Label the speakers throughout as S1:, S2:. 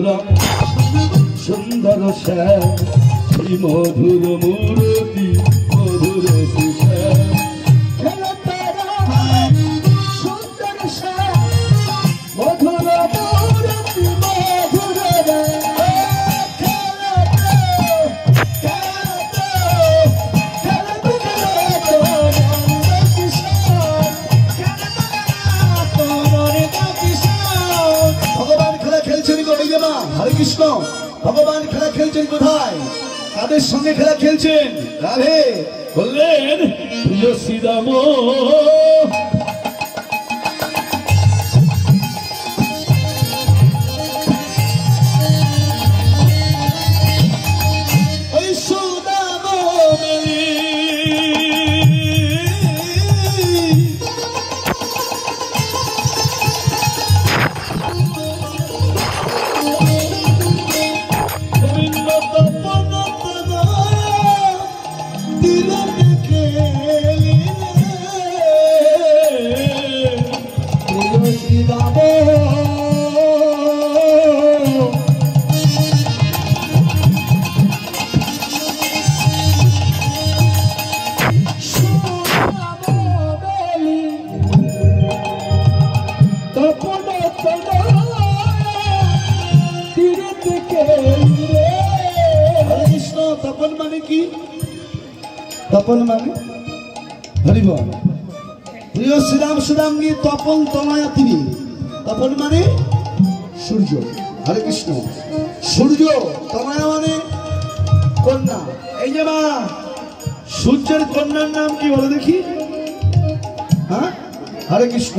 S1: রং সুন্দর শ্যাম শ্রী মধুর মূর্তি মধুর শ্যাম
S2: हरे कृष्ण भगवान खेला खेलছেন কোথায় কাদের সঙ্গে খেলা খেলছেন রাধে
S1: বললেন প্রিয় শ্রীরাম
S2: तपन माने की तपन माने हरि बोल प्रिय श्री राम सुदामनी तपन तनया তিনি तपन माने सूर्य हरे कृष्ण सूर्य तनया माने कन्या এই যে মা সূর্যের কন্যার নাম কি বলো দেখি হ্যাঁ হরে কৃষ্ণ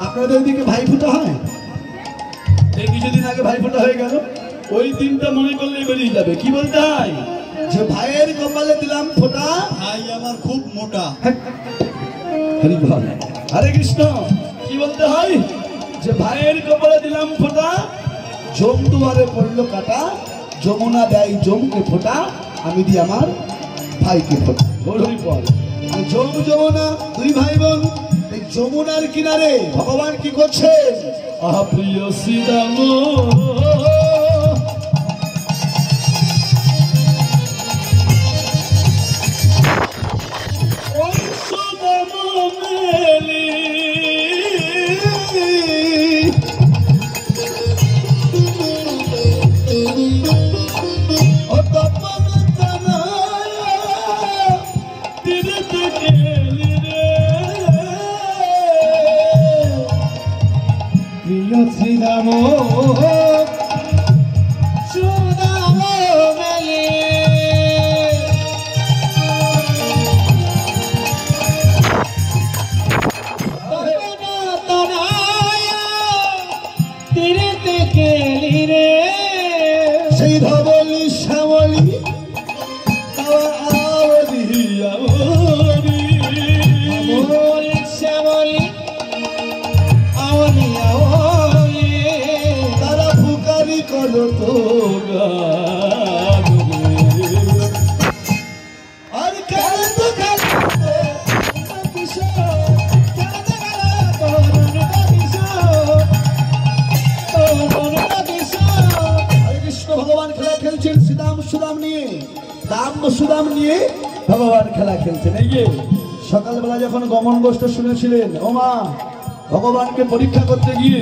S2: আপনাদের দিকে ভাইফোঁটা হয় এই কিছুদিন আগে ভাইফোঁটা হয়ে গেল ওই দিনটা মনে করলেই বেরিয়ে যাবে কি বলতে হয় যে ভাইয়ের কপালে দিলাম ফোঁটা ভাই আমার খুব মোটা হরি বল হরে কৃষ্ণ কি বলতে হয় যে ভাইয়ের কপালে দিলাম ফোঁটা জম দুয়ারে পড়লো কাটা যমুনা দেয় জমকে ফোঁটা আমি দিই আমার ভাইকে ফোঁটা হরি বল জম যমুনা দুই ভাই বোন এই যমুনার কিনারে ভগবান কি করছেন
S1: আহা প্রিয় শ্রীরাম
S2: শ্রীরাম সুদাম মেলে তীরেতে গেলি রে সেই ধবলি শ্যামলি শ্যামলি আওয়ালি আওয়ালি তারা ফুকারি করো তো আর কেন তো খেলতে কৃষ্ণ ভগবান খেলা খেলছেন শ্রীরাম সুদাম নিয়ে রাম সুদাম নিয়ে ভগবান খেলা খেলছেন এই যে সকালবেলা যখন গমন গোষ্ঠ শুনেছিলেন ও মা ভগবানকে পরীক্ষা করতে গিয়ে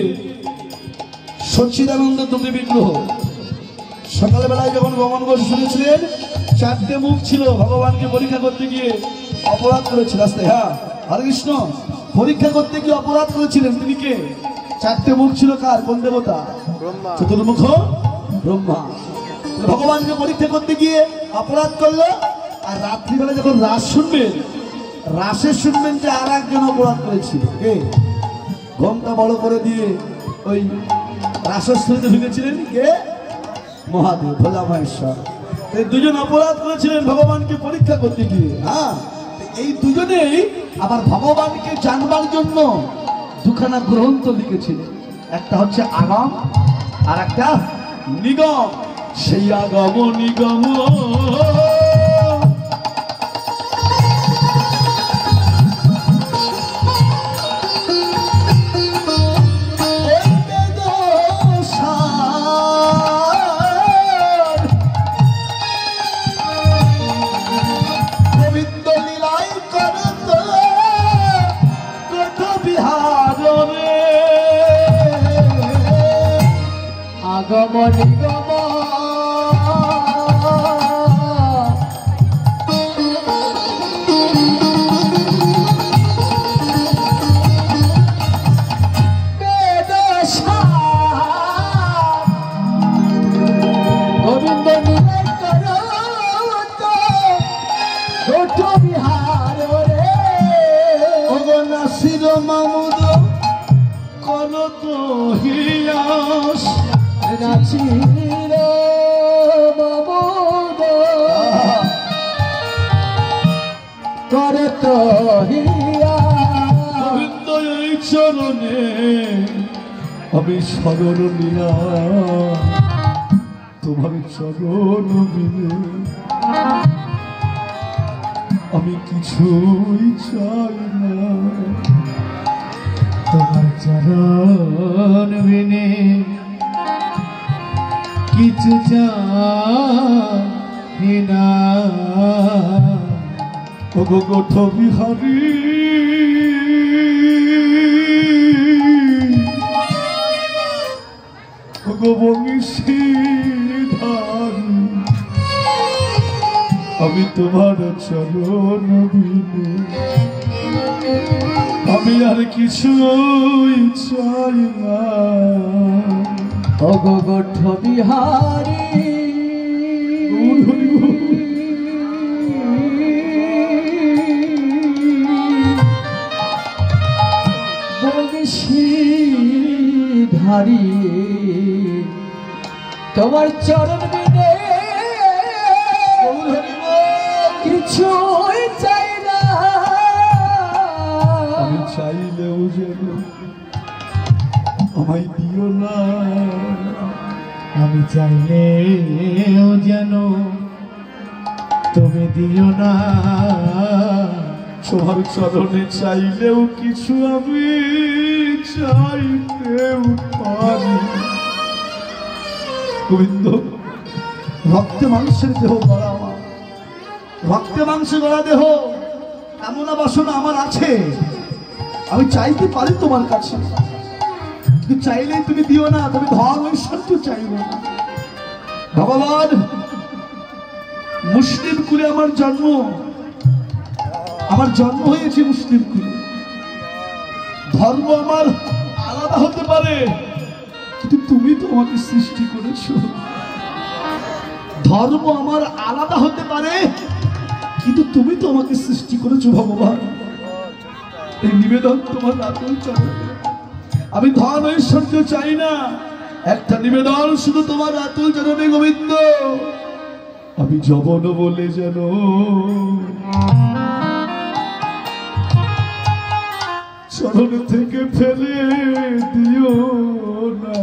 S2: সচ্চিদানন্দ দুটি বিগ্রহ সকালবেলায় যখন গমন গোষ্ঠ শুনেছিলেন চারটে মুখ ছিল ভগবানকে পরীক্ষা করতে গিয়ে অপরাধ করেছিল আস্তে হ্যাঁ হরে কৃষ্ণ পরীক্ষা করতে গিয়ে অপরাধ করেছিলেন তিনি কে চারটে মুখ ছিল কার কোন দেবতা চতুর্মুখ ব্রহ্মা ভগবানকে পরীক্ষা করতে গিয়ে অপরাধ করলো আর রাত্রিবেলা যখন রাস শুনবেন রাসে শুনবেন যে আর একজন অপরাধ করেছিল কে ঘোমটা বড় করে দিয়ে ওই রাসস্থলীতে ঢুকেছিলেন কে মহাদেব ভোলা মহেশ্বর এই দুজন অপরাধ করেছিলেন ভগবানকে পরীক্ষা করতে গিয়ে হ্যাঁ এই দুজনেই আবার ভগবানকে জানবার জন্য দুখানা গ্রন্থ লিখেছিলেন একটা হচ্ছে আগম আর একটা নিগম সেই আগম নিগম
S3: নিগম গোবিন্দ নিলয় করো তো ছোট বিহার রে
S2: নাসির মামুদ কর তো হিয়াস
S3: নাচির মামুদ করে তো হিয়া
S1: গোবিন্দ এই চরণে আমি স্মরণ নিলাম তোমার চরণ বিনে আমি কিছুই চাই না
S3: তোমার চরণ বিনে কিছু চাই না
S1: ওগো গোঠ বিহারী ওগো বংশীধারী আমি তোমার চরণ বিনে আমি আর কিছুই চাই না
S3: ওগো গোঠ বিহারী বংশীধারী তোমার চরণ বিনে কিছুই চাই না
S1: আমি চাইলেও যেন আমায় দিও না
S3: আমি চাইলেও যেন তুমি দিও না
S1: তোমার চরণে চাইলেও কিছু আমি চাইতেও পারি গোবিন্দ
S2: রক্তে মাংসের দেহ গড়া আমার, রক্তে মাংসে গড়া দেহ, কামনা বাসনা আমার আছে, আমি চাইতে পারি তোমার কাছে, কিন্তু চাইলেই তুমি দিও না, তুমি ধন ঐশ্বর্য চাইবে। ভগবান, মুসলিম কুলে আমার জন্ম হয়েছে মুসলিম কুলে, ধর্ম আমার আলাদা হতে পারে, কিন্তু তুমি তো আমাকে সৃষ্টি করেছো। ধর্ম আমার আলাদা হতে পারে, কিন্তু তুমি তো আমাকে সৃষ্টি করেছো ভগবান। এই নিবেদন তোমার আতুল চরণে। আমি ধন ঐশ্বর্য চাই না, একটা নিবেদন শুধু তোমার আতুল চরণে গোবিন্দ।
S1: আমি যবন বলে যেন চরণ থেকে ফেলে দিও না।